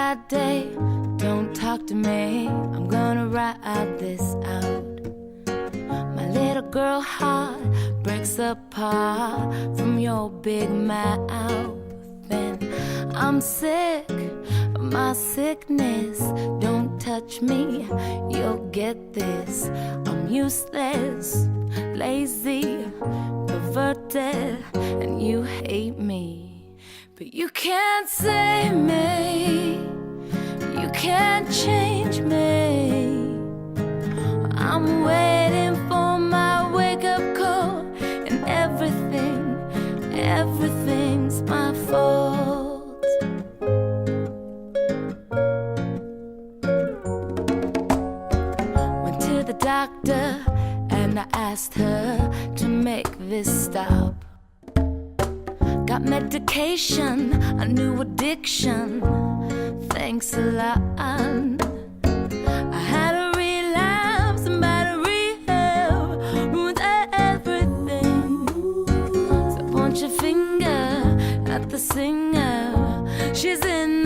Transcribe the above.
bad day, don't talk to me. I'm gonna ride this out. My little girl heart breaks apart from your big mouth. And I'm sick of my sickness. Don't touch me, you'll get this. I'm useless, lazy, perverted, and you hate me. But you can't save me, you can't change me. I'm waiting for my wake-up call, and everything's my fault. Went to the doctor and I asked her to make this stop. Got medication, a new addiction, thanks a lot. I had a relapse and bad rehab ruined everything. So point your finger at the singer, she's in